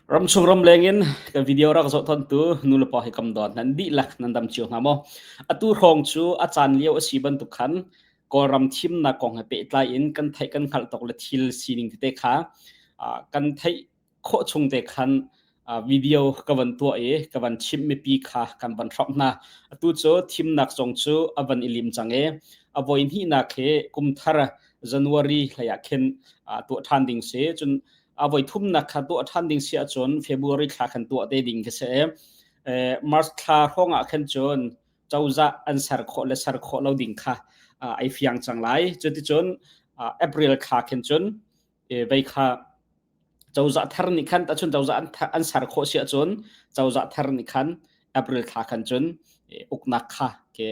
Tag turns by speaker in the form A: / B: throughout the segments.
A: ram chung ram lengin ka video rak zo thon tu nula pa hi kam dot nan di lak nan dam chu ngamo atu rong chu achan leo asiban tu khan ko ram thim na kong ha pe tla in kan thai kan khal tok la thil sining te kha kan thai kho chung te khan video ka van tu e ka van chim me pi kha kan ban thop na atu chu thim nak chong chu avan ilim change avoin hi na khe kum thara January laya khen tu than ding se chun avoi thum na kha tu than ding sia chon February kha khan tu te ding ke se March kha honga khan chon chauza answer kho le sar kho lo ding kha ai fiang changlai chuti chon April kha khan chon vai kha chauza thar ni khan ta chun chauza answer kho sia chon chauza thar ni khan April kha khan chon uknak kha ke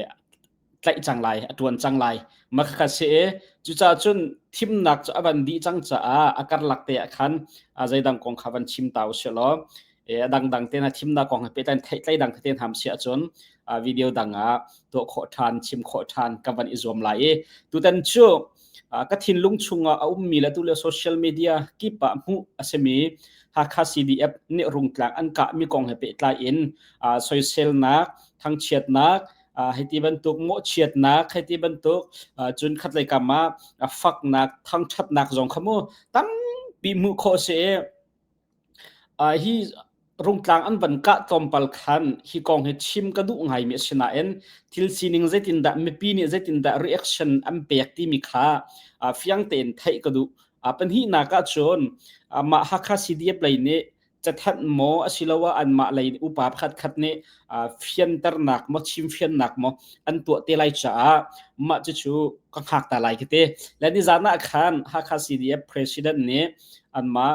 A: tlai changlai atun changlai makha se chu cha chun thim nak cha ban di chang cha akar lakte khan azai dang kong khawan chim taw selo dang dang te na thim na kong pe tan thai tlai dang ten ham sia chon video danga to kho than chim kho than kawan izom lai tu tan chu ka thin lung chunga mi la tu le social media ki pa mu asemi ha kha cdf ne rung tlang an ka mi kong he pe tla in social na thang chet na heti bantuk mo chiat nak heti bantuk chun khat lai kama fak nak thang that nak jong khamo tam pi mu kho se hi rung tlang an ban ka tompal khan hi kong he chim ka du ngai me sina en thil sining zetin da me pi ni zetin da reaction am pek ti mi kha fiang ten thai ka du pan hi na ka chon ma hakha cdf lai ne chathat mo asilawa an ma lai upa khat khat ne fian tar nak mo chim fian nak mo an tu te lai cha ma chu ka khak ta lai kete lani zana khan hakha cdf president ne an ma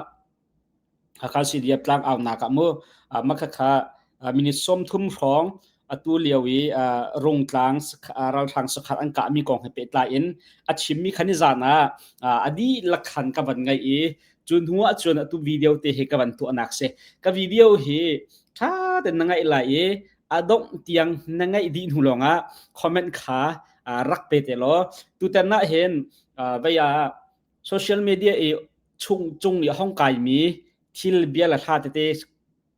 A: hakha cdf tlang aw na ka mo makha kha minit som thum rong atu liawi rong tlang ral thang sakhat an ka mi kong pe tla in achim mi khani zana adi lakhan ka ban ngai e chun huwa chun atu video te he ka ban tu anak se ka video he tha de nangai la e adong tiang nangai di hulonga comment kha rak pe te lo tu tan na hen via social media e chung ni hong kai mi thil bia la tha te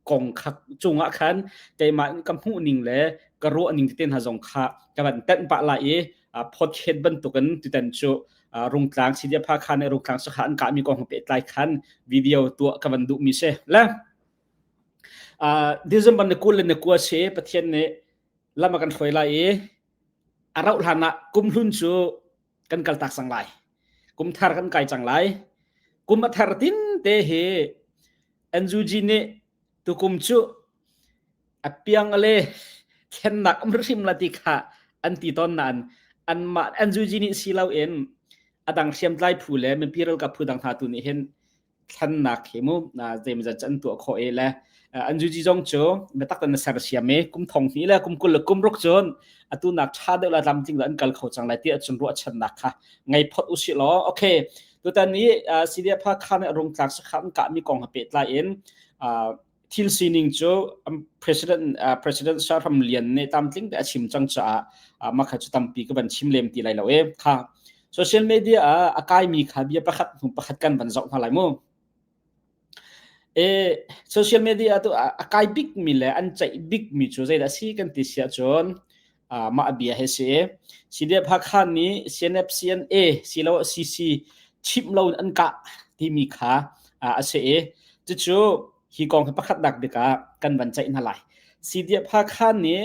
A: kong khak chunga khan te ma kam hu ning le ka ro ning ten ha jong kha ka ban tan pa la e phot khet ban tu kan tu tan chu rung tlang sidia pha khan rung tlang sakha an ka mi kong pe tlai khan video tu ka ban du mi se la December ne kul ne kwa se pathian ne lama kan khoi la e arau lana kum hlun chu kan kal tak sang lai kum thar kan kai chang lai kum thar tin te he anju ji ne tu kum chu apiang ale khen nak amrim lati kha anti ton nan an ma anju ji ni silau en adang siam tlai phu le men piral ka phu dang tha tu ni hen khan nak hemu na jem ja chan tu kho e la anju ji jong cho me tak tan sar siam me kum thong ni la kum kul kum rok chon atu nak tha de la lam ting la an kal kho chang lai ti chun ro chan nak kha ngai phot u si lo okay tu tan ni sidia pha khan rong tlak sa khan ka mi kong ha pe tla en thil sining cho president Sharam Lian ne tamtling da chim chang cha makha chu tampi ka ban chim lem ti lai lo e kha social media akai mi kha bia pakhat kan ban zau halai mo social media to akai big mi le an chai big mi chu zai da si kan ti sia chon ma bia he se sidia phakhan ni CNFCNA silo CC chim lo an ka ti mi kha ase chu hi kong pakhat dak beka kan ban chai na lai sidia phakhan ni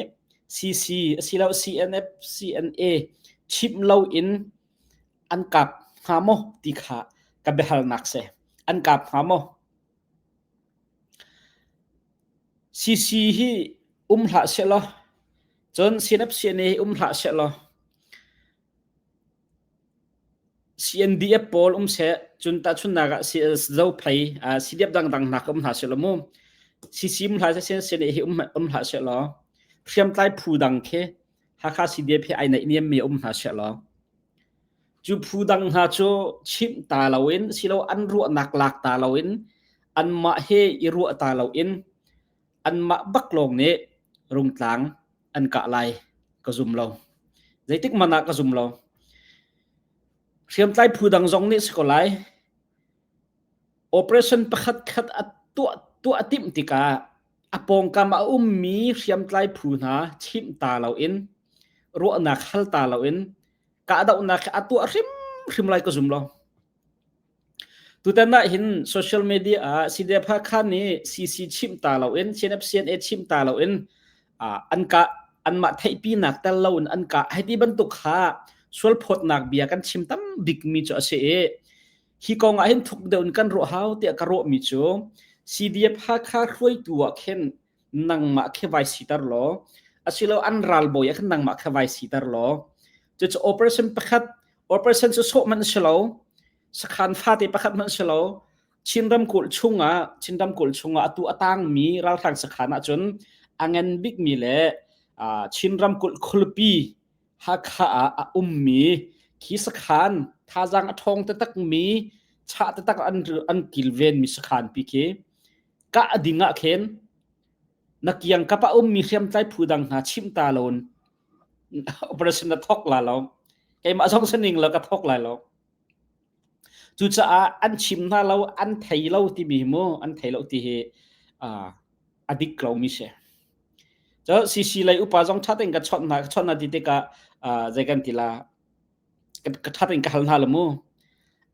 A: CC silo CNFCNA chim lo in an kap hamo tikha ka behal nakse an kap hamo cc hi hla selo chon CNFCNA hla selo CNDF pol se chun ta chun naga zo phai CDF dang dang nak hla selo mo cc hla se CNA hi hla selo thiam tlai phu dang khe hakha CDF ai nai niam me hla selo chu phu dang ha cho chim ta lawin silo an ru nak lak ta lawin an ma he I ru ta lawin an ma bak long ne rung tlang an ka lai ka zum lo zaitik mana ka zum lo thiam tlai phu dang jong ne skolai operation pakhat khat atu ตัวติมติกาอปองกามอุมมีเรียมไตลพูนาชิมตาเราอินรัวนักฮัลตาเราอินกาดาวนักอตัวริมไลก็ซุมเราตุตันน่ะเห็นโซเชียลมีเดียสิเดียพักขันนี้ซีชิมตาเราอินเชนเอฟซีเอชิมตาเราอินอันกะอันมาไทยปีนักแต่เราอันกะให้ที่บรรทุกขาส่วนพดนักเบียกันชิมตั้มบิ๊กมีจ่อเสียฮิกองเห็นทุกเดินกันรัวเฮาเตะกระโรมีจ่อสิเดียพักขารวยตัวเข็นนังมาแค่ไว้สิตาร์ล้ออาศิลอันรัลบอยแค่นังมาแค่ไว้สิตาร์ล้อจะโอเปอเรชั่นประคัดโอเปอเรชั่นจะโซมันเชลล์สักขันฟาติประคัดมันเชลล์ชินดำกุลชุงตัวตั้งมีรัลทางสักขันจนอังเงินบิ๊กมีเล่ชินดำกุลคุลปีฮักขามีขีสักขันท่าจังทองตะตักมีชาตะตักอันกิลเวนมีสักขันปีเคกะดิ่งเข็นนักยังกับมีเขียมใจผู้ดังหาชิมตาลนโอเปอเรชั่นทอกลาลองไอ้มาส่งสนิงแล้วก็ทอกลาลองจุดจะอันชิมท่าเราอันไทยเราที่มีโมอันไทยเราที่อดีตเรามีเช่จะซีเลยอุปสรรคชัดเองกับชนนาที่เด็กใจกันทีละกับชัดเองกับฮัลนาลโม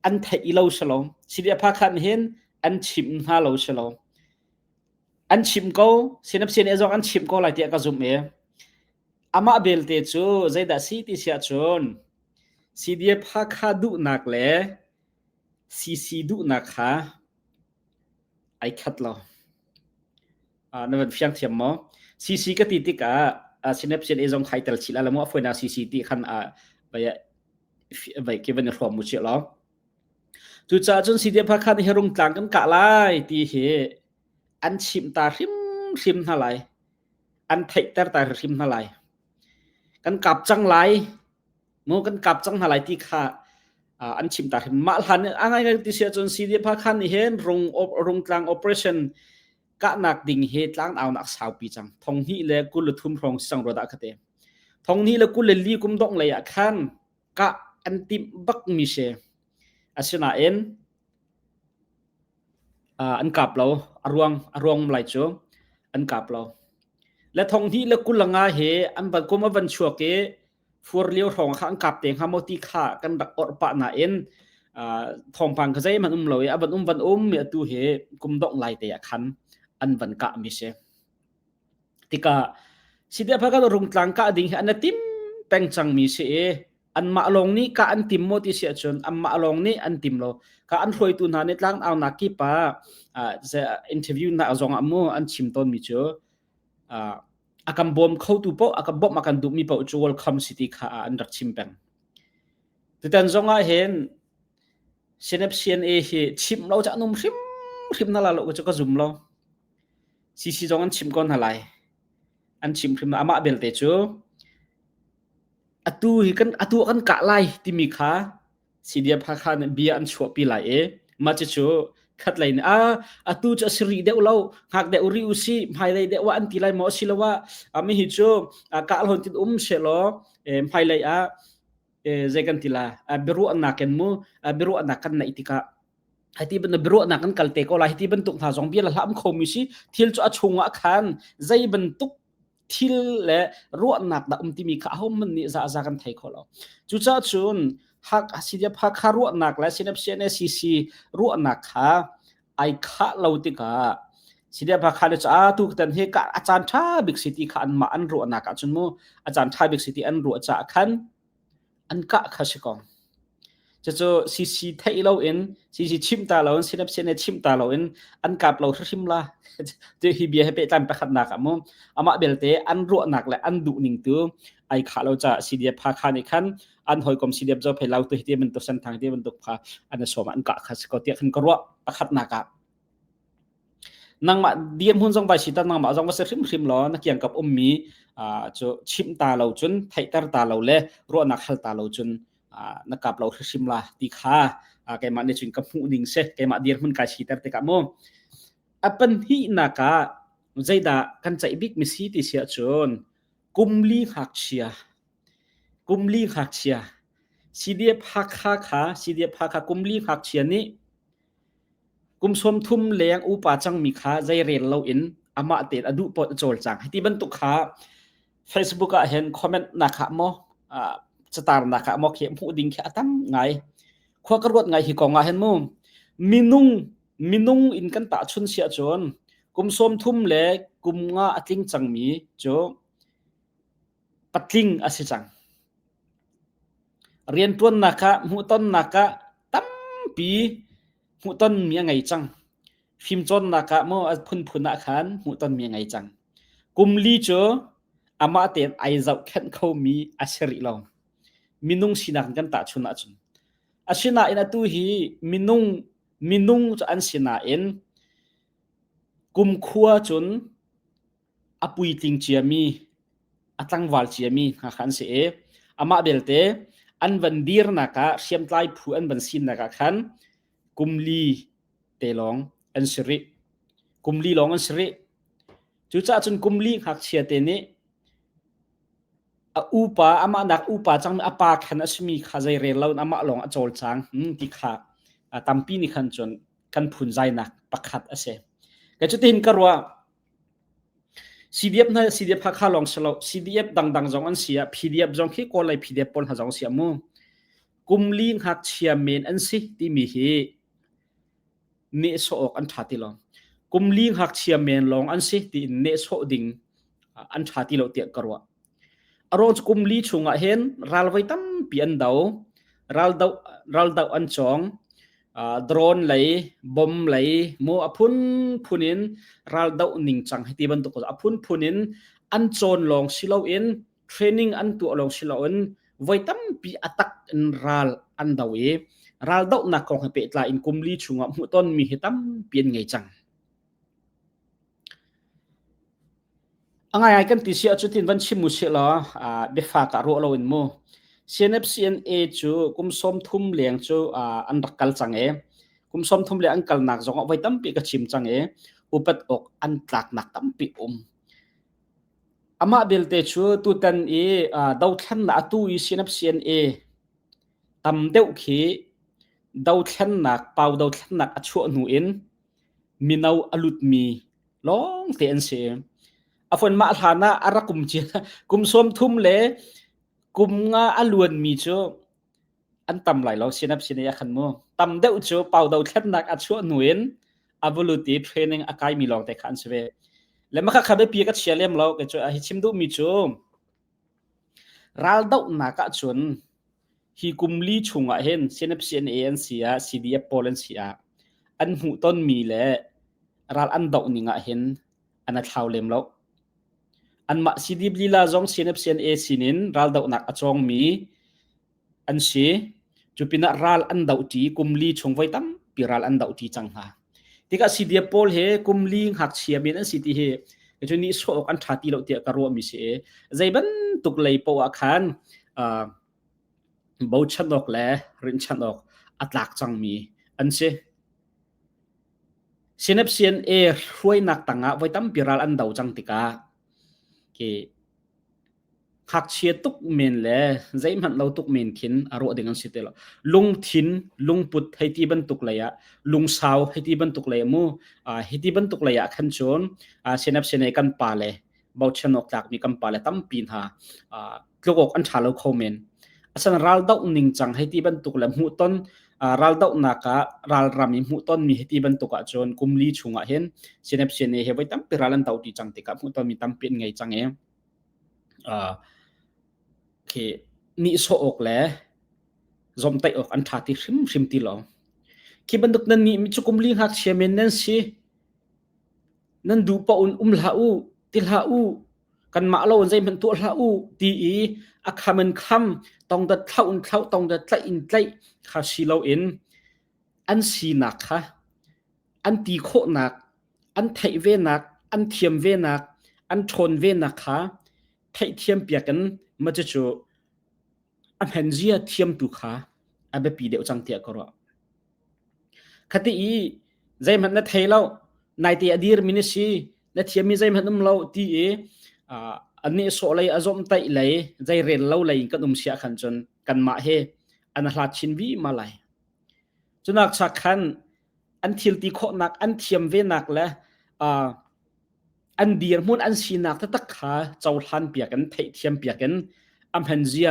A: อันไทยเราฉลองสิเดียพักขันเห็นอันชิมท่าเราฉลองอันชิมก็เสียนับเสียนเอจงอันชิมก็หลายที่ก็ซุ่มอามาเบลเตจูใจดัชที่เสียชนสิเดียพักขาดุนักเล่ซีดุนักฮะไอคัดเรานั่นเป็นเพียงเทียมมั้งซีก็ติดติกเสียนับเสียนเอจงไฮเตลชิลแล้วมั้งฝืนเอาซีที่ขันไปเก็บไว้ในความมุจฉริตจุดจ้าจนสิเดียพักขาที่เฮรุ่งต่างกันกะไล่ที่เหอันชิมตาริมเท่าไรอันไทยตาริมเท่าไรกันกับจังไรมูกันกับจังเท่าไรที่ข้าอันชิมตาริมมาหันอะไรกันที่เสียจนสีเดียพักขันเห็นรงกลางโอเปอเรชั่นกะนักดิ่งเหตุล้างเอานักสาวปีจังทงนี้เลยกุลทุ่มพงสังรดาคเตทงนี้เลยกุลลีกุมดงเลยขันกะอันติบักมิเชอาชนะอันกับเราอรวงไหลจ้อันกับเราและทองที่เลือกกุลงาเหอันบัดกุมวันชัวเกฟัวเลี้ยวทองข้างกับเตียงหามติขากันดักอดปะนาทองพังขใจมันเลยอันบัดวันเมียตูเหกุมดอกไหลเตียขันอันบันกะมิเชติกาสิเดียพักกันรงกลางกะดิ่งอันติมแปงจังมิเชอันมาลงนี้กะอันติมโมติเสียจนอันมาลงนี้อันติมโลกะอันรวยตุนหานิดล้างเอานักกีฬาจะอินเทอร์วิวนักจงอามูอันชิมต้นมิเชอากันบอมเข้าตัวปออากันบอมอากันดูมีปอจูวอลคัมซิตี้ค่ะอันรักชิมเป็นแต่ตอนจงอาเห็นเซนเอฟซีเอชิมเราจะนุ่มชิมนั่นแหละเราก็จะก็ซุ่มเราซีจงอันชิมก่อนอะไรอันชิมอามาเบลเตจูatu kan ka lai timi kha sidia pha kha ne bia an chho pi lai ma chu chu khat lai atu cha sri de ulo hak de uri usi mai lai de wa an ti lai mo silawa ami hi chu ka al hon tin se lo mai lai zegan tila beru an naken mu beru an nakan na itika hati ban beru an nakan kalte ko lai hati ban tuk tha jong bia la lam khomi si thil chu achunga khan zai ban tukทิลเล่รัวนักดที่มีข้าวมันนี่จะกันไทยเขาเราจุดจ้าจุนหักสิเดียพักรัวนักและสิเนปเชนซีรัวนักค่ะไอ้ข้าเราติกาสิเดียพักเลยจ้าทุกท่านเฮกอาจารย์ท่าบิกซิตี้ขันมาอันรัวนักจุนมูอาจารย์ท่าบิกซิตี้อันรัวจ้าขันอันกะข้าศึกองจะโจซีไทยเราเองซีชิมตาเราเองสิเนปเชนชิมตาเราเองอันกับเราชิมละจะฮิบีให้ไปตามประคัดนักอ่ะมั้งอามาเบลเตอันรัวนักและอันดุนิ่งตัวไอ้ขาเราจะสิเดียพาขาในขันอันหอยกลมสิเดียจะไปเล่าตัวที่มันตัวเส้นทางที่มันตกพาอันนั้นสมอันกะขัดก็เตี้ยขันก็รัวประคัดนักอ่ะนางมาเดียมหุ่นทรงใบสิตานางมาทรงว่าเสริมล้อนักเกี่ยงกับมีจะชิมตาเราจนไทยตาเราเล่รัวนักหัลตาเราจนนักกับเราชิมละตีขาแกมาในจุดกับหูดิ่งเสแกมาเดียมหุ่นกายสิตาเตะกับโมapa hi naka zaida kan chai big mi si ti sia chon kumli khak chia sidie phakha kumli khak chia ni กุมสมทุมเลียงอุปาจังมีขาใจเรียนเราอินอามาเตอดุปอดโจลจังที่บรรทุกขา Facebook เห็นคอมเมนต์นักโมสตาร์นักโมเขียนผู้ดิ้งแค่ตั้มไงขวากระวดไงที่กองเห็นมุมมินุงอินกันตาชุนเสียจนกุมสมทุมเล็กกุมงาอัดลิงจังมีโจปัดลิงอาศัยจังเรียนต้นนักหูต้นนักตั้มปีหูต้นมีไงจังฟิมจนนักโมพุนนักขันหูต้นมีไงจังกุมลีโจอามาเตนไอเจ้าแค่เขามีอาศัยลองมินุงสินักกันตาชุนอาจุนอาศินาอินตุฮีมินุงจะอันศินาอินกุมขัวจุนอปุยติงเจียมีอัตังวาลเจียมีขันเสอามาเบลเตอันวันดีร์นักเสียมไลผู้อันบันสินนักขันกุมลีเตลองอันสริกุมลีลองอันสริจุจ้าจุนกุมลีหักเชียเตเนอุปาอามานักอุปาจังอปาขันอสมีข้าใจเรียนเราอามาลองอโจลจังที่ขาตัมปีนี่ขันจนกันพุนใจนักประคัดอาเซก็จุดที่เห็นกันว่า CDF นะ CDF พักข้าลองสลบ CDF ดังจงอันเสีย PDF จงขี้กอลเลย PDF ปนหาจงเสียมูกุมลิงหักเชียเมนอันสิที่มีเหเนโซอกอันทัดที่ลองกุมลิงหักเชียเมนลองอันสิที่เนโซดิ่งอันทัดที่เราเตียกันว่าอารมณ์กุมลีชงเห็นรัลไว้ตั้มเปลี่ยนดาวรัลดาวอันจงโดรนไหลบอมไหลโมอพุนนินรัลดาวนิ่งจังให้ที่บรรทุกอพุนนินอันโจนลองสิลาอินเทรนนิ่งอันตัวลองสิลาอินไว้ตั้มปีอัตักอินรัลอันดาวรัลดาวนักของให้เปิดลายอินกุมลีชงมุต้นมีให้ตั้มเปลี่ยนไงจังง่ายๆกันที่เสียจุดที่วันชิมุเสียละเบฟ้าการรู้เราอินโม CNFCNA จูกุมสมทุมเลี้ยงจูอันรักกัลจังกุมสมทุมเลี้ยงอันกัลนักจงเอาไว้ตั้มปีกชิมจังอุปัตอกอันตักนักตั้มปีอามาเบลเตจูตุตันดาวทันนักตู้ CNFCNA ตั้มเดวขีดาวทันนักเป่าดาวทันนักอัจฉริยะหนูอินมินาวอลุดมีลองเตียนเสียอฝนมาฐานะอารักกุมเจียกุมสมทุมเล่กุมงาอลวนมีโจอันตำไหลเราเสียนับเสียนยาขันโมตำเดาโจเป่าดาวแค่นักอัจฉริยะหน่วยอัฟลูตีเทรนนิ่งอากายมีลองแต่ขันเสวแล้วมันก็ขับไปปีกัดเชียร์เลี้ยมเราก็โจอาฮิชิมดูมีโจรัลดาวนักจนฮีกุมลีชงเห็นเสียนับเสียนเอ็นเสีย CDF โปแลนด์เสียอันหูต้นมีและรัลอันดาวนิงเห็นอันนั้นเท่าเลี้ยมเราอันมาซีดีบลีลาจง CNFCNA สินินรัลดาวนักจงมีอันเสียจุปินะรัลอันดาวตีกุมลีชงไว้ตั้มปีรัลอันดาวตีจังหาที่ก็ซีดีพอลเฮกุมลีหักเชียเมนอันสิที่เฮก็จะนี่โซกอันทัดที่เราเตียกรัวมีเสียใจบันตุกเลยปวคันบ่ชันออกและรินชันออกอัตลักจังมีอันเสีย CNFCNA ช่วยนักตั้งไว้ตั้มปีรัลอันดาวจังติกาหักเชียตุกเมนเล่ใจมันเราตุกเมนขินอารมณ์เด้งสิเตลลุงทินลุงปุดให้ที่บรรทุกเลยลุงสาวให้ที่บรรทุกเลยมูให้ที่บรรทุกเลยขันชนเซนับเซนกันปาเลบ่ชนกจากมีกันปาเลตั้มปีนหาลูกอกอันชาเราคอมเมนอาศัยรัลดาวนิ่งจังให้ที่บรรทุกเลยหูต้นรัลดาวนักรัลรามีหูต้นมีให้ที่บรรทุกจนกุมลีชงเห็นเซนับเซนเฮไว้ตั้มปีรัลันดาวที่จังติกับหูต้นมีตั้มปีนไงจังนี่โซอกแลจอมไตออกอันทัดที่ริมที่หลงคีบันดุกนั้นนี่มิจุกุมลิงหักเชียเมนนั่นสินั่นดูปะอุนลาอูติลาอูกันมาเราใจมันตัวลาอูตีอักขมันคำต้องดัดเท่าต้องดัดใจอินใจข้าสิเราเอ็นอันสีนักค่ะอันตีโคนักอันไทเวนักอันเทียมเวนักอันชนเวนักค่ะไทเทียมเปียกันมาจะจูอันเห็นเจียเทียมตุขาอันเป็นปีเดียวจังเตียกรอคดีใจมันนั่นไทยเราในที่อดีตมินิสีนั่นเทียมมีใจมันนุ่มเราที่อันนี้โซเลยอารมณ์ไตเลยใจเรียนเราเลยก็นุ่มเสียขันจนกันมาเฮอันหลัดชินวีมาเลยจนนักชักขัน อันทิลติโคนักอันเทียมเวนักและอันเดียร์มุนอันสีนักตักขาเจ้าทันเปียกันเทเทียมเปียกันอัมพันเจีย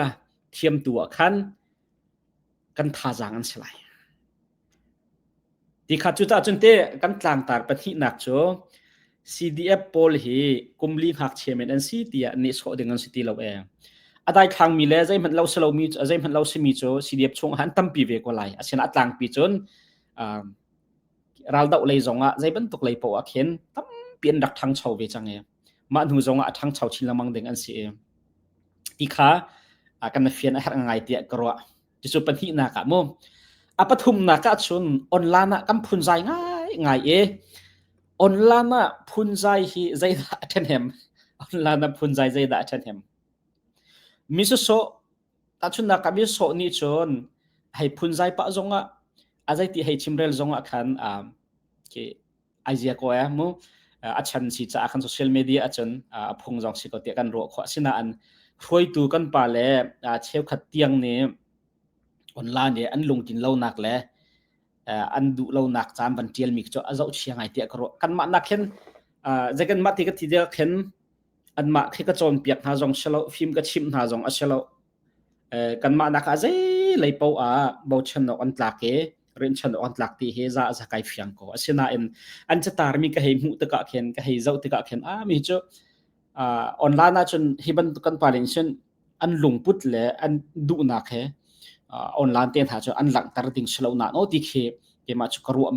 A: เทียมตัวคันกันทาจางอันสลายที่ขัดจุดจุดเตะกันกลางตากปฏินักโจ CDF โพลฮีกุมลีหักเชมเอ็นซีตีอันนี้โซดึงอันสิตีเราเองอาได้ครั้งมีเลยใจมันเราสโลมีใจมันเราสมีโจ CDF ชงหันตั้มปีเวกว่าไรอาเช่นอัตลังปีจนเราดาวเลยจงอ่ะใจบันตุกเลยปะเข็นตั้มเปลี่ยนดักทางเฉาเวจังเองมาหนูจงอ่ะทางเฉาชิลมังดึงอันสิเองที่ขากันเฟียนอะไรไงเตียกรัวจะสุดปฏินักมุ่งปฐุมนักชุนออนไลน์กัมพูนใจง่ายออนไลน์พูนใจฮีใจด่าเทนเฮมออนไลน์พูนใจใจด่าเทนเฮมมิสุโซตัดชุนนักมิสุโซนี่ชนให้พูนใจปะจงอ่ะอาใจที่ให้ชิมเรลจงอ่ะคันที่ไอเดียก็มุ่งอาชันสิจะคันโซเชียลมีเดียอาจารย์พงจงสิก็เตียกันรัวขวาสินะอันรวยตูกันป่าเล่เชี่ยวขัดเตียงเนี่ยออนไลน์เนี่ยอันลงกินเล่านักแหละอันดูเล่านักจามบันเทียลมิกจ่ออาเจ้าเชียงไงเตียกรัวกันมานักเห็นจะกันมาที่ก็ที่เดียเห็นอันมาแค่ก็โจนเปียกหาจงเชลล์ฟิล์มก็ชิมหาจงเชลล์กันมานักอาใจเลยเป้าเบาชันอันตลักเรียนชันอันตลักที่เฮซ่าจะไกลเฟียงก็เช่นนั้นอันจะตาร์มีก็ให้หูตะกะเห็นก็ให้เจ้าตะกะเห็นมีจ่อออนไลน์น่ะจนฮิบันตุกันปาลินเช่นอันลงพุทธเลยอันดูนักออนไลน์เตียนหาจนอันหลังตาร์ดิ่งเชลล์น่ะโน้ติเคมาจุกรัว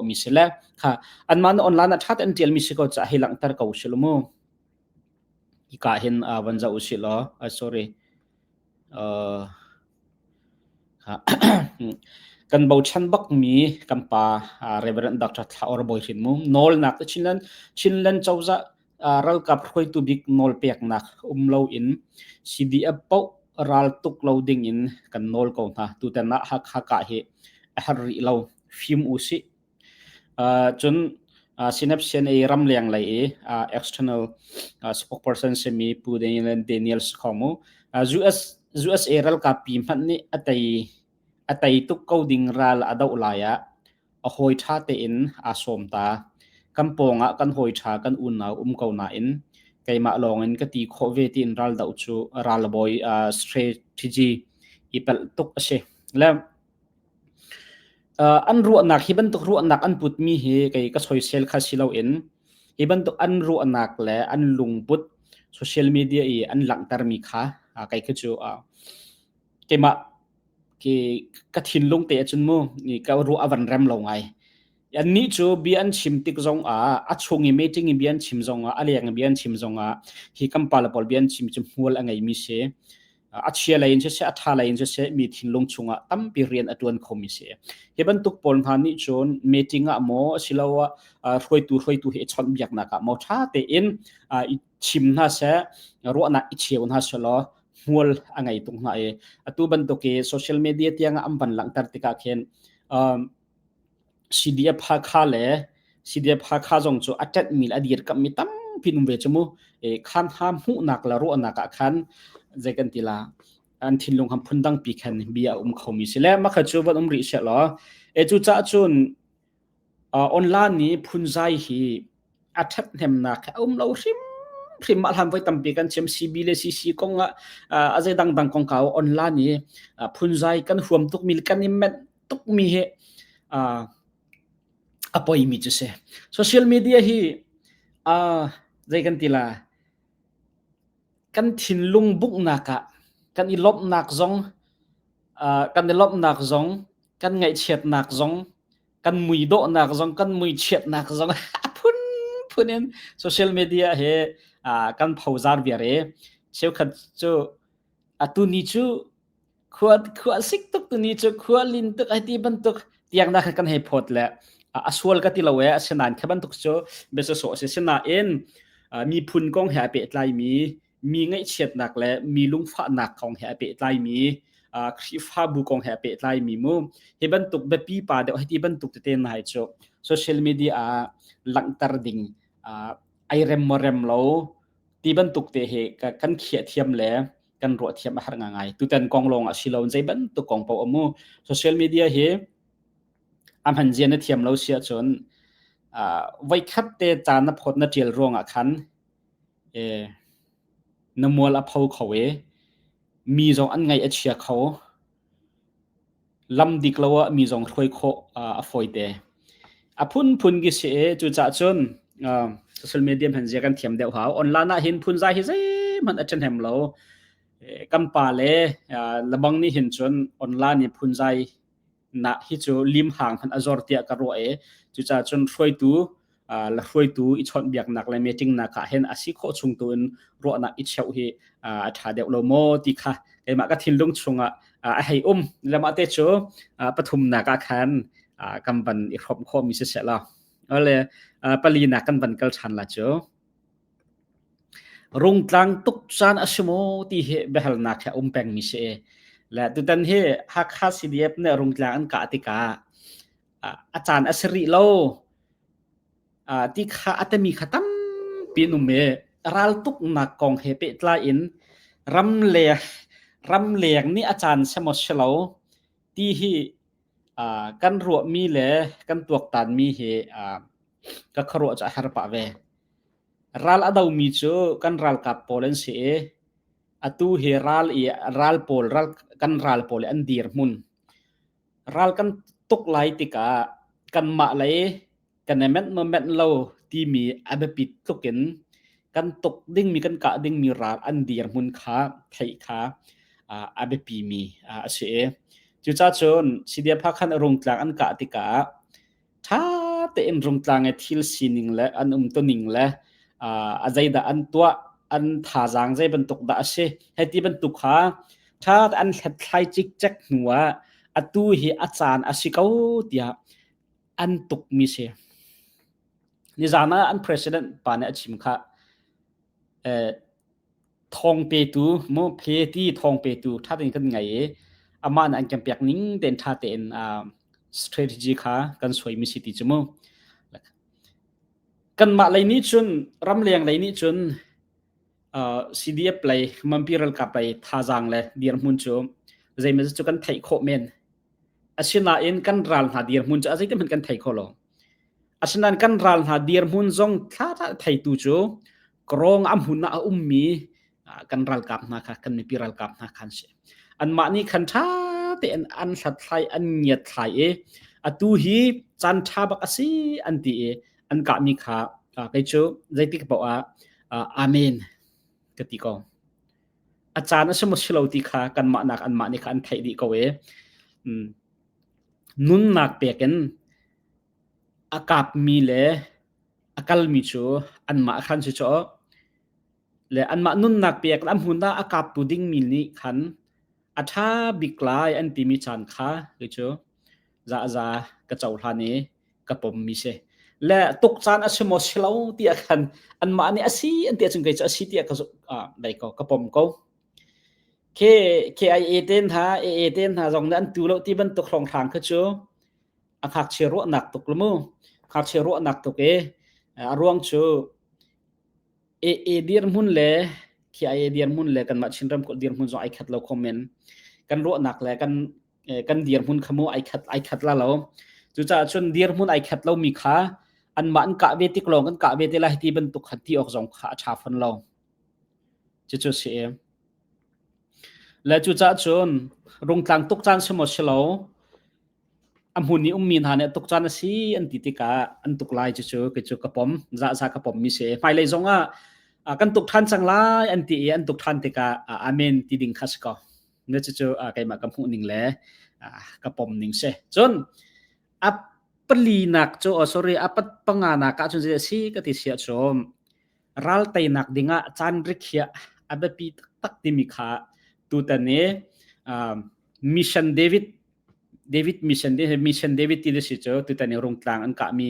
A: มีเสร็จแล้วค่ะอันมันออนไลน์น่ะชัดอันเดียลมีสิก็จะให้หลังตาร์เขาเชลล์มั้งอีกาเห็นวันจะอุศิลsorry กันเบาชันบักมีกันป่าReverend Dr. ทาวร์บอยชินมุมนอลนักชินเลนเจ้าจะรัลกับคุยตุบิกนอลเปียกนักเลาอิน CDF เป้ารัลตุกเลาดิ่งอินกันนอลกองท่าตุแต่นักฮักกะเฮฮาริเลาฟิมอุสิจนสินับเสียนรำเลียงเลย external spokesperson เซมีปูเดนิเอลส์ข้อมูUS รัลกับปีมันนี่อัตยตุกเขาดิ่งรัลอดาอุลายะหอยชาเตอินสมตากันปองกันหอยชากันอุ่นเอาเขาหน้าอินไกมาลองอินก็ตีโควิดอินรัลดาวจูรัลบอยstrategy อีเปิลตุกเชแล้วอันรัวนักฮิบันตุกรัวนักอันพุทมีเฮไกก็โซเชียลคาสิลาอินฮิบันตุกอันรัวนักและอันลุงพุทโซเชียลมีเดียอันหลังตารมีค่ะไกก็จูไกมาก็ทิ้งลงเตะจนมู่นี่ก็รัวอวันเริ่มลงไงอันนี้จูเบียนชิมติกจงอัดชงอีเมจิงเบียนชิมจงอะไรอย่างเบียนชิมจงฮิคัมพาลปอลเบียนชิมจมูกอะไรมีเสอัดเชียร์อะไรอินเช่อัดท่าอะไรอินเช่มีทิ้งลงชงตั้มปีเรียนอัดวันคอมิเสเฮบันตุกปอลพานิจนเมจิงโมสิลาวรวยตัวเฮชอนบียกนักโมชาเตอินชิมน่าเสรัวนักอิเชียวน่าเสลอมัวอะไรตรงไหนตัวบันตุกโซเชียลมีเดียที่ยังอัมพันหลังตัดติกาเคนCDF ฮักฮาเล่ CDF ฮักฮาจงจูอัดจัดมิลอดีตกับมิตั้มพินุเวจมูขันหามหูนักละรัวนักขันใจกันทีละอันทิ้งลงคำพูดดังปีขันเบียเขามีสิแล้วมาขจูบัดริเชลล์จูจ้าจูนออนไลน์นี้พูนใจฮีอัดจัดเห็มนักเราริมมาทำไว้ตั้มปีกันเชื่อมซีบีเลซีซีกงอะไรดังของเขาออนไลน์นี้พูนใจกันห่วงตุกมิลกันนิมเมตุกมีเหapa image se social media hi zai kan tila kan thinlung buk naka kan ilop nak zong kan ilop nak zong kan ngai chet nak zong kan mui do nak zong kan mui chet nak zong punen social media he kan phauzar biare cheu khat chu atu ni chu khwa sik tuk tu ni chu khwa lin tuk ati ban tuk tiang na kan he phot le aswal ka tilawe asenan khaban tuk cho beso so se sena en mi phun kong ha pe tlai mi ngai chet nak le mi lung pha nak kong ha pe tlai mi khri pha bu kong ha pe tlai mi mu he ban tuk be pi pa de ti ban tuk te nai cho social media lang tar ding ai rem lo ti ban tuk te he kan khia thiam le kan ro thiam har nga ngai tu ten kong long a silon jai ban tu kong pau amu social media he หันเจียนเทียมเราเสียจนไว้คัดเตจานพดนเจียลรวงคันนมัวละพาวเขามีจงอันไงเชียเขาลำดิกแล้วมีจงถอยโคฝอยเตพุนกิเสจุจ่าจนโซเชียลมีเดียมันเจกันเทียมเดียวหาออนไลน์น่ะเห็นพุนใจเฮ้ยมันอาจจะเห็นเรากันป่าเลยระบังนี่เห็นจนออนไลน์นี่พุนใจน่ะฮิจูลิมห่างพันอจอร์เตียกันรัวจุจ่าจนช่วยตัวละช่วยตัวอีชอนเบียกนักเลยมีจริงนักเห็นอาศิโคชุงตัวรัวนักอีเชาเฮถ้าเดียวเราโมติค่ะไอ้มาก็ทิ้งลงชงให้แล้วมาเตะโจปฐุมนักขันกำบันอีกครอบครัวมีเสียแล้วเลยปลีนักกันบันกัลชันละโจรุ่งกลางตุกจานอสโมที่เหเบลนักแค่แปงมิเสและตุตันเหฮักฮัสเดียบเนี่ยรุ่งกลางอันกาติกาอาจารย์อัศริโลที่ข้าอัตมีขัดปีนุเมรัลตุกนักกองเหเปตลาอินรำเลียงนี่อาจารย์สมชโลที่กันรัวมีเล่กันตัวตันมีเหก็ครัวจะหาร์ปะเวรัลอดาวมีจูกันรัลกับโปเลนเสอตูเฮรัลโปลรัลกันรัลโปลอันดีร์มุนรัลกันตุกไลติกากันมาไลกันเมนเราที่มีอับปิดตุกินกันตกดิ้งมีกันกะดิ้งมีรัลอันดีร์มุนขาไทยขาอับปีมีเสจุดจ้าจนสิเดียพักขันรงกลางอันกะติกาถ้าเต็นรงกลางไอทิลซีนิงและอันตัวนิงและใจดาอันตัวอันท่าจางใจบรรทุกดาเชให้ที่บรรทุกขาถ้าอันเห็ดไทยจิกจักหัวอัตุฮีอาจารย์อาศิกาเดียอันตุกมิเชนี่จานะอัน president ปานเนี่ยชิมค่ะทองเปตูโมเพตีทองเปตูถ้าเป็นกันไงอามันอันกันเปียกนิ่งเดินท่าเต็นstrategy ค่ะกันสวยมิสิติจมูกันมาเลยนี่จนรำเลียงเลยนี่จนCDF เลยมันพิรัลกับไปท่าจางเลยเดียร์มุนจูใจมันจะกันไทยโคเมนอาชินาเอ็นกันรัลหาเดียร์มุนจูอาศัยที่มันกันไทยโคโลอาชินากันรัลหาเดียร์มุนจงท่าไทยตูจูกรองอัมหุนอามีกันรัลกับนักกันมีพิรัลกับนักขันเชอันมานี่ขันท่าแต่อันสัตย์ไทยอันเงียดไทยอตูฮีจันทาบักสีอันตีอันกามีขาไปจูใจที่เขาบอกว่าอาเมนกติกาอาจารย์สมุทรชลติขากันมานักอันมานี่ขันไทยดีกว่านุนนักเปียกันอากาศมีเล่อากาศมีจูอันมาขันจูจ่อและอันมานุนนักเปียกันอันหุ่นน่าอากาศปูดิ้งมีนี่ขันอาถ้าบิกลายอันที่มีจานขาคือจูจะกระเจ้าท่านี้กับผมมีเสและตุกจานอาชโมชลาวที่อากันอันมานี่อาศัยอันที่จึงเกิดอาศัยที่อาก็ได้ก็กับผมก็เคไอเอเทนฮะเอเทนฮะตรงนั้นตัวเราที่มันตกลงทางคือจูอาคักเชื่อรู้นักตกลมู่คักเชื่อรู้นักตกร่วงจูเอเดียร์มุนเล่เคไอเดียร์มุนเล่กันมาชินรำก็เดียร์มุนจงไอคัดเราคอมเมนต์กันรู้นักเล่กันเดียร์มุนขโมยไอคัดละเราจุดจะชนเดียร์มุนไอคัดเรามีขาอันมันกะเวติกลองกันกะเวติละที่บรรทุกขัดที่ออกจงขาชาฟันเราจุดเสียและจุดจะชนรงกลางตุกจานสมอชลาวอันหุ่นนี้มีนหาเนี่ยตุกจานสีอันติติกาอันตุกลายจุดกระป๋อมจะกระป๋อมมีเสียไปเลยจงกันตุกทันสังลายอันติอันตุกทันติกาอาเมนติดิงคัสก็เนี่ยจุดไก่มากำหุ่นนิ่งแหละกระป๋อมนิ่งเสียจนอัปปลีนักโจsorry อัปปังานักอาจจะสิกติเสียชมรัลไตนักดิ่งจันริกเฮียอับปีตักติมิขาตุตันเน่มิชชันเดวิดมิชชันเดวิดที่เดสิโจตุตันเน่รงกลางอันกะมี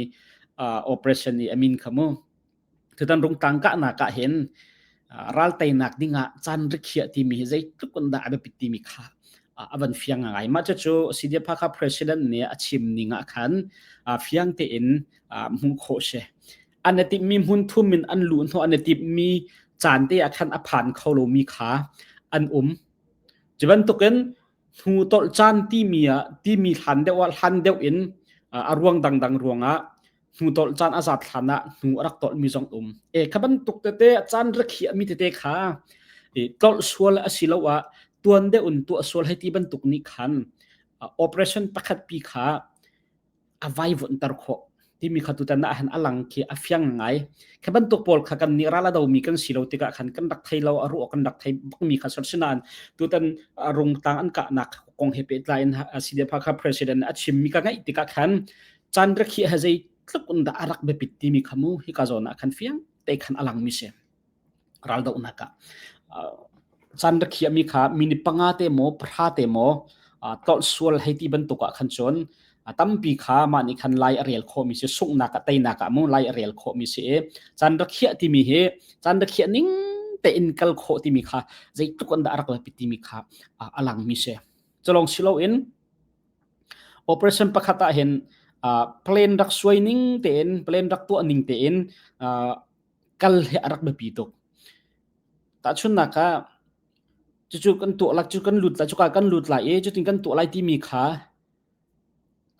A: operation นี่อามินขโมตุตันรงกลางกะนักเห็นรัลไตนักดิ่งจันริกเฮียที่มีใจทุกคนด่าอับปีติมิขาอาวันฟิยงไงมาจะโจสิเดียพักกับ president เนี่ยชิมนิงขันฟิยงเต็นมุงโคเชอันนี้ที่มีมุนทุ่มินอันลุนหัวอันนี้ที่มีจานที่ขันอภันเขาโลมีขาอันจะเป็นตุกันหูตอลจานที่มีทันเดียวอิน arwang dang ruanga nu tol chan azat thana nu rak tol mi jong khaban tuk te chan rakhi mi te kha tol sual asilawa tuan de un tu sual heti ban tuk ni khan operation pakhat pi kha avai vun tar kho ti mi khatu ta na han alang ki afyang ngai khaban tuk pol kha kan ni rala do mi kan silo tika khan kan dak thailo aru kan dak thai mi kha sor sinan tu tan rung tang an ka nak kong hepe tlain aside pha kha president achim mi ka ngai tika khan chan rakhi ha jai tlukun da arak be pitti mi khamu hi ka zona khan fiang te khan alang mi se ral da unaka chan rakhi mi kha mini panga te mo phra te mo tol sual heti ban tuka khan chon tampi kha mani khan lai ariel kho mi se sukna ka taina ka mo lai ariel kho mi se chan rakhi ti mi he chan rakhi ning te in kal kho ti mi kha jai tukun da arak be pitti mi kha alang mi se cholong silo in operation pakhata hen plane rak swining ten plane rak tu aning ten kal he arak be pitok ta chun naka chu kan tu lak chu kan lut la chu ka kan lut la chu tin kan tu lai ti mi kha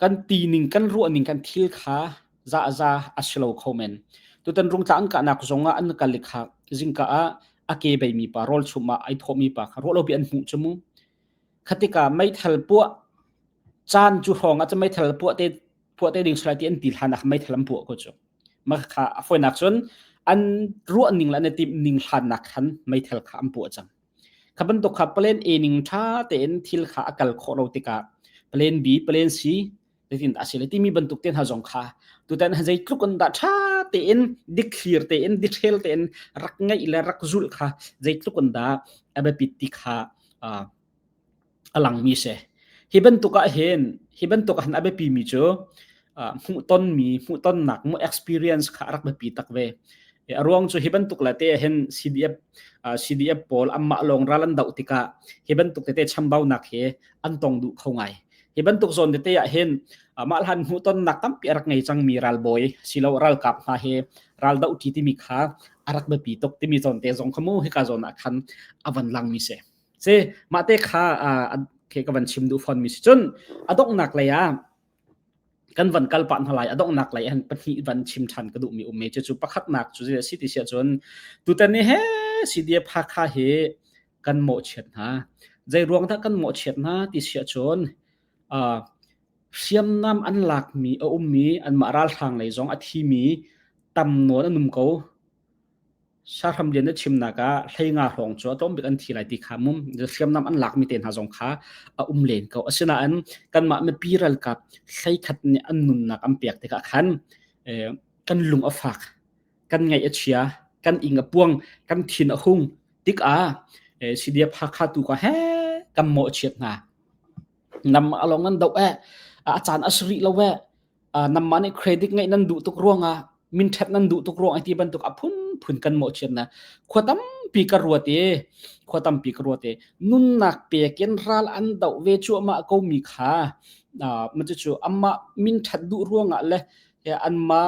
A: kan ti ning kan ru aning kan thil kha za aslo khomen tu tan rung ta an ka nak zonga an ka likha jingka a ke bai mi pa rol chuma ai tho mi pa kha rolo bi an hu chumu khatika mai thal pu chan chu hong a mai thal pu te ding sla ti an ti hanak mai thalam pu ko chu ma kha foi nak chon an ru aning la ne ti ning hanak khan mai thal kha am pu chang khaban to kha plane a ning tha ten thil kha akal kho ro tika plane b plane c tin asile ti mi bantuk ten ha jong kha tu tan ha jai tlukon da tha ten dik clear ten detail ten rak ngai ila rak zul kha jai tlukon da abe pitti kha alang mi se hiban tuka han abe pi mi cho mu ton nak mu experience kha rak be pi tak ve arwang chu hiban tuk la te hen cdf pol amma long ralan dau tika hiban tuk te chambau nak he antong du khongai hiban tuk zon te ya hen malhan mu ton nak tam pi rak ngai chang mi ral boy silo ral kap ha he ral dau ti mi kha arak be pi tok ti mi zon te zong khamu he ka zon khan avan lang mi se ma te kha ke ka van chim du fon mi chun adok nak la ya kan van kal pan halai adok nak lai han pani van chim than ka du mi umme chu pakhat nak chu je city sia chon tu ta ne he cdf pha kha he kan mo chet ha jai ruang tha kan mo chet na ti sia chon siam nam an lak mi ummi an maral thang lai zong athi mi tam no anum ko saram den chim na ka thleinga rong chu tom bik an thi lai ti khamum siam nam an lak mi ten ha zong kha len ko asina an kan ma me piral kap thlei khat ni an nun nak am pek te ka khan kan lung afak kan ngai achia kan inga puang kan thin a hung tik cdf hakha tu ka he kam mo chet na nam along an do achan asri lawe nam mane credit ngai nan du tuk ruanga min that nan du tuk ruang ti ban tuk phun kan mo chet na khotam pi ka ruate nun nak pe ken ral an do ve chu ma ko mi kha ma chu amma min that du ruanga le an ma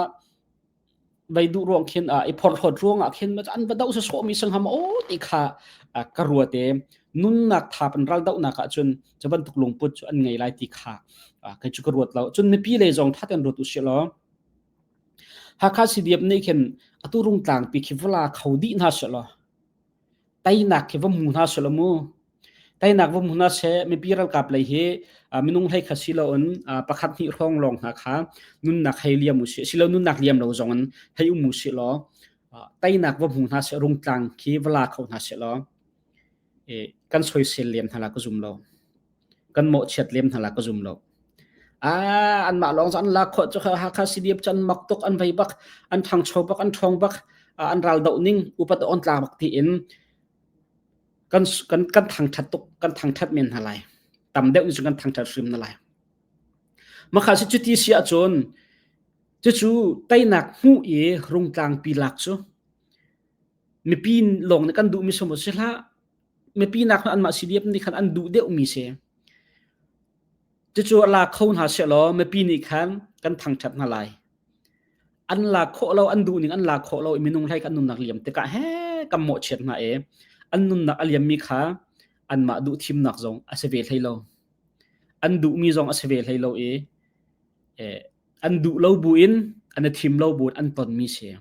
A: vai du ruang khen I phor hot ruanga khen ma an ba dau so mi sang ham ti kha ka ruate nun nak tha pan ral dau na ka chun chaban tuk lung put chu an ngai lai ti kha ka chu ka ruat lo chun ne pi le jong thaten ro tu shelo hakha cdf nei khen atu rung tlang pi khivla khodi na shelo tai nak ke wa mu na shelo mu tai nak wa mu na se me piral kap lai he minung hai khasilo on pakhat ni rong long na kha nun nak hai liam mu se silo nun nak liam lo jong an hai mu se lo tai nak wa mu na se rung tlang khivla khau na shelo kan soi sel lem thala ko zum lo kan mo chet lem thala ko zum lo an ma long san la kho chu ha kha cdf chan mak tok an vai bak an thang chho bak an thong bak an ral dau ning upat on tla bak ti in kan thang that tok kan thang that men halai tam deu ni kan thang that sim na lai ma kha si chu ti sia chon chu tai nak hu e rung tlang pi lak chu mi pin long ne kan du mi somo sela me pi nak an ma cdf ni khan an du deu mi se chu la khon ha se lo me pi ni khan kan thang that na lai an la kho lo an du ning an la kho lo minung lai kan nun nak liam te ka he kam mo chet na an nun nak aliam mi kha an ma du thim nak zong aseve thailo an du mi zong aseve thailo อันดุโลบุอินอันทิมโลบุอันตนมีเสีย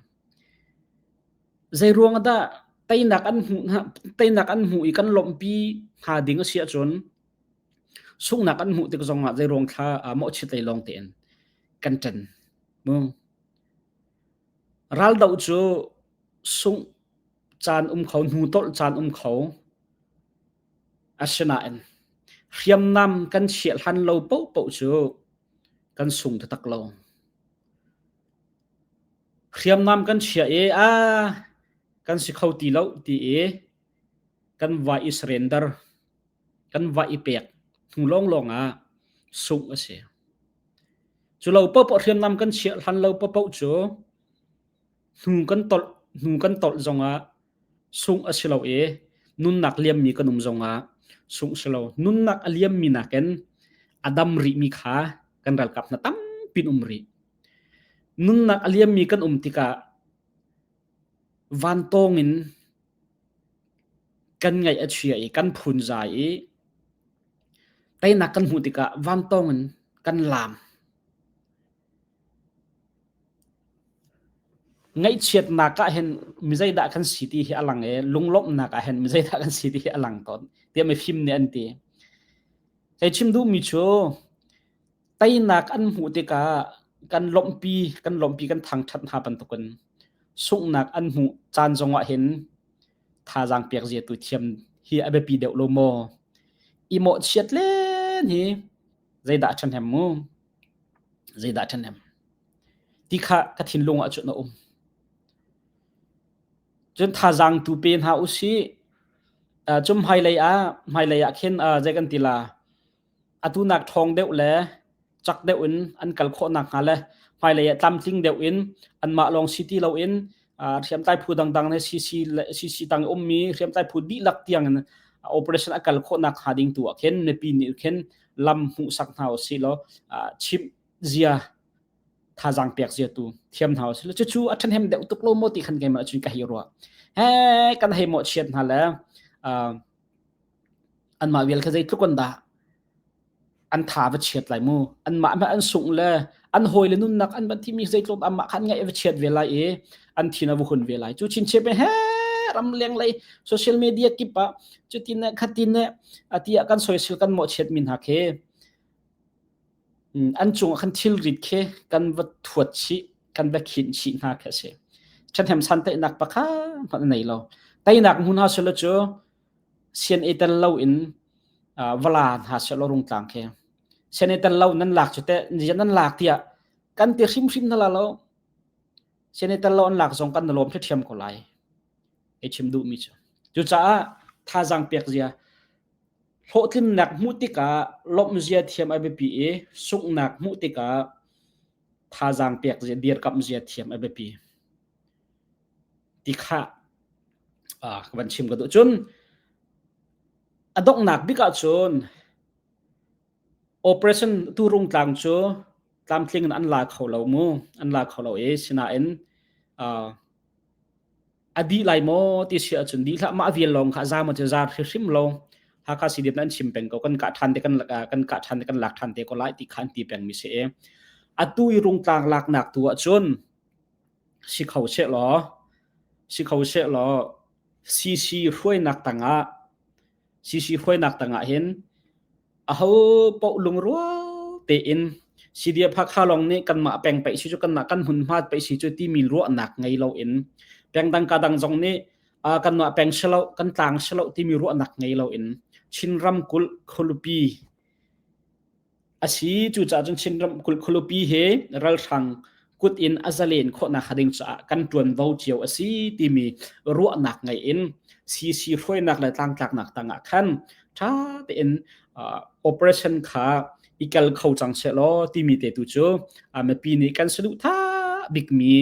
A: ใจรวงดาไตนักอันหูอีกันลมปีหาดิ่งเสียจนสุงนักอันหูติกจงใจรวงท่าหมอชิดไตลองเตียนกันจันมึงรัลดาวจูสุงจานเขาหูตลจานเขาอาชนะเอ็นเรียมนำกันเฉียดหันเราเป้าจูกันสุงตักเราเรียมนำกันเฉียดกันสิเขาตีเราตีกันว่าอิสเรนเดอร์กันว่าอิเปียกหูลองสุงเสียจูเราเป้าเรียมนำกันเฉียดหันเราเป้าจูหูกันตลจงสุงเสียเรานุนนักเลียมมีกันจงสุงเสียเรานุนนักเลียมมีนักกันอดัมริมีขากันรัลกับนาตั้มปินรินุนนักเลียมมีกันติกาวันตงินกันไงเชียกันพุนใจแต่นักกันหูติกาวันตงินกันลามไงเชียดนักเห็นมิใจด่ากันสิที่อลังลุงลบนักเห็นมิใจด่ากันสิที่อลังตอนเดี๋ยวไม่ฟิล์มเนี่ยอันที่ไอชิมดูมิโชแต่นักอันหูติกากันลมปีกันทางชัดหาปันตุกันสุงนักอันหูจานจงว่าเห็นท่าจางเปียกเจียตุเทียมเฮียไปปีเดียวโลโมอีโมเชียดเล่นฮีใจด่าฉันแฮมมูใจด่าฉันแฮมที่ข้ากระถินลงจุดนะจนท่าจางตูเป็นหาอุชีจุ่มไฮไลท์เข็นใจกันตีลาอตุนักทองเดียวแลจักเดียวอันกัลโคนักหาเลยไฮไลท์ตามทิ้งเดียวอันมาลองซิตี้เราเทียมใต้ผู้ดังๆในซีตังมีเทียมใต้ผู้ดีลักเตียงoperation กัลโคนักหาดิ่งตัวเข็นในปีนี้เข็นลำหูสักหาวสิแล้วชิมเจียท่าจางเปียกเจียตูเทียมหาวสิแล้วจู่ๆอันเห็นเดียวตุกโลโมติขันเกมจุนกะฮิรัวกันให้หมดเชียนหาแล้วอันมาเวลก็ใจทุกคนด่าอันท่าไปเชียดหลายมูอันมาอันสูงเลยอันหอยเลยนุ่นนักอันบันที่มีใจตรงอันมาขันไงไปเชียดเวลาอันที่น่าบุคคลเวลาจู่ชินเชไปรำเลียงเลยโซเชียลมีเดียกิปะจุดที่เนี่ยขัดที่เนี่ยที่กันโซเชียลกันหมดเชียดมินหักอันจงขันทิลริดกันวัดถวดชีกันแบบขินชีหักเสียฉันเห็นสันเตนักปะค่ะพันไหนเราแต่นักหุ่นหาสละจ้ะเสียนเอตันเล่าเวลาหาสละรุ่งต่างเสียนเอตันเล่านั้นหลักจุดแต่ยันนั้นหลักที่กันเตียชิมนั่นละเราเสียนเอตันเล่าอันหลักสองกันนลมเทียมก็ไหลชิมดูมิจ้ะจุดจ้าท่าจางเปียกเสียโหทิ้งนักมุติกาลบเสียเทียมIBPสุกนักมุติกาท่าจางเปียกเสียเดียร์กับเสียเทียมIBPที่ข้าวันชิมกันดูจนอดอกนักบิกาจน operation ตูรุ่งต่างจูตามทิ้งอันลาเขาเรามูอันลาเขาเราชนะอดีไลโมที่เสียจนดีละมาเวียนลงข้าจามันจะจาริมลงหากสิเดียบนั้นชิมเป็นก็กันกะทันเตกันหลักทันเตก็ไล่ที่ขันตีเป็นมิเสอตุยรุ่งต่างหลักหนักตัวจนสิเขาเชลอซีช่วยนักต่างเห็นเขาปะลงรัวเตอินสิเดียพักข้าลองนี่กันมาแปลงไปสิจุกันนักกันหุ่นมาไปสิจุที่มีรัวหนักไงเราเอ็นแปลงดังกาดังจงนี่กันมาแปลงเชลากันต่างเชลาที่มีรัวหนักไงเราเอ็นชินรัมกุลคลุปีอาชีจุจ่าจนชินรัมกุลคลุปีเฮรัลชังกุดอินอาซาเลนโคนักดิ่งจ่ากันจวนเบาเจียวอาชีที่มีรัวหนักไงเอ็นซีช่วยนักเลยต่างหนักต่างขันถ้าเป็นoperation ขาอีกลเข้าจังเชลอที่มีเตตุโจเมื่อปีนี้กันสะดุท่าบิ๊กมี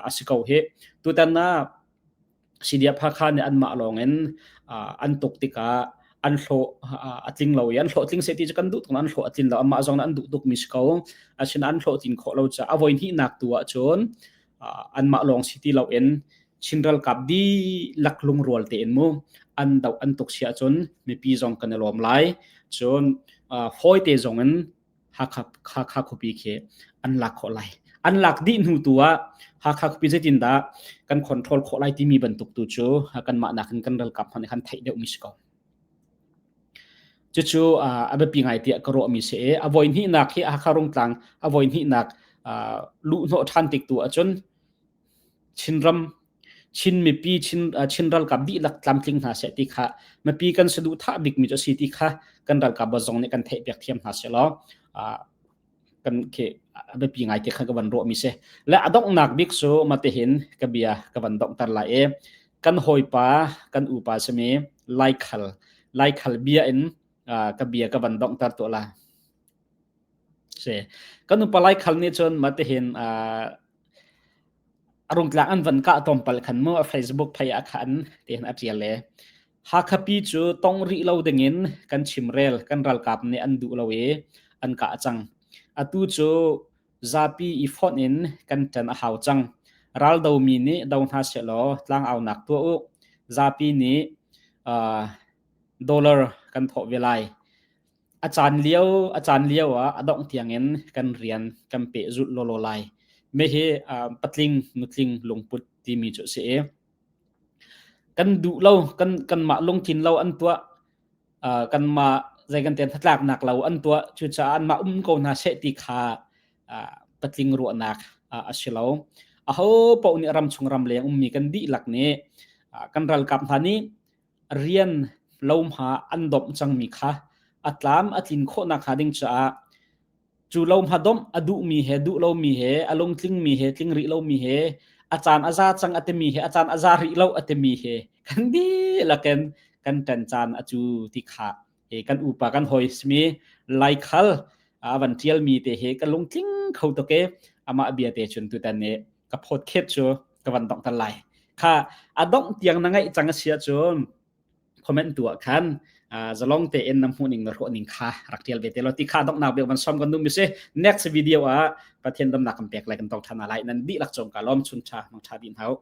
A: อาศัยเขาเหตัวนั้นนะสิเดียพักข้าเนี่ยอันมาลองอันตกติกาอันโลอัดลิงเราอันโลอัดลิงเสติจะกันดุตรงนั้นโลอัดลิงเราอันมาจงนั้นดุกมิสเขาฉะนั้นโลติงเขาเราจะavoidที่นักตัวจนอันมาลองสิที่เราชินรัลกับดีลักลุงรัวเตนมูอันดาวอันตกเสียจนมีปีจงกันลมไหลจนฟอยเตจง ha ko pi ke an lak kho lai an lak di nu tua ha pi jetin da kan control kho lai ti mi ban tuk tu chu kan ma na kan dal kap han kan thai deu mi sko chu abe pi ngai ti ka ro mi se avoid hi nak hi ha rong tlang avoid hi nak lu no than tik tu achon chinram chin mi pi chinral kap di lak tlam tling na se ti kha ma pi kan sedu tha bik mi cho si ti kha kan dal ka ba zong ne kan thai pek thiam na se lo kan ke abe pi ngai te kha ka ban ro mi se la adong nak bik so ma te hin ka bia ka ban dong tar la e kan hoi pa kan u pa se me like khal bia in ka bia ka ban dong tar to la se kan u pa like khal ni chon ma te hin arung tlang an van ka tom pal khan mo Facebook phai a khan te han atia le ha khapi chu tong ri lo dengin kan chimrel kan ral kap ne an du lo we an ka chang atu chu zapi I phone in kan tan a hau chang ral do mi ni dawn ha se lo tlang au nak tu zapi ni dollar kan tho velai achan liao adong tiangin kan rian kan pe zut lo lai me he patling nutling longput ti mi chu se kan du lo kan ma long tin lo an tua kan ma zai kan ten thatlak nak lo an tua chu cha an ma ko na se ti kha patling ru nak asilo a ho po ni ram chung ram leng mi kan di lak ne kan ral kap thani rian lom ha an dom chang mi kha atlam atlin kho na kha ding cha chu lom ha dom adu mi he du lo mi he along tling mi he tling ri lo mi he achan aza chang atemi he achan aza ri lo atemi he kan di laken kan tan chan achu ti kha e kan upa kan hoi smi lai khal avan tial mi te he kan long tling khau to ke ama bia te chun tu tan ne ka phot khet chu ka van dong tan lai kha adong tiang na ngai chang sia chun comment tu khan zalong te en nam huning na ro ning kha raktial bete lo ti kha dong na be ban som kan dum mi se next video pathian dam na kam pek lai kan tong thana lai nan di lak chong ka lom chun cha mang tha din hau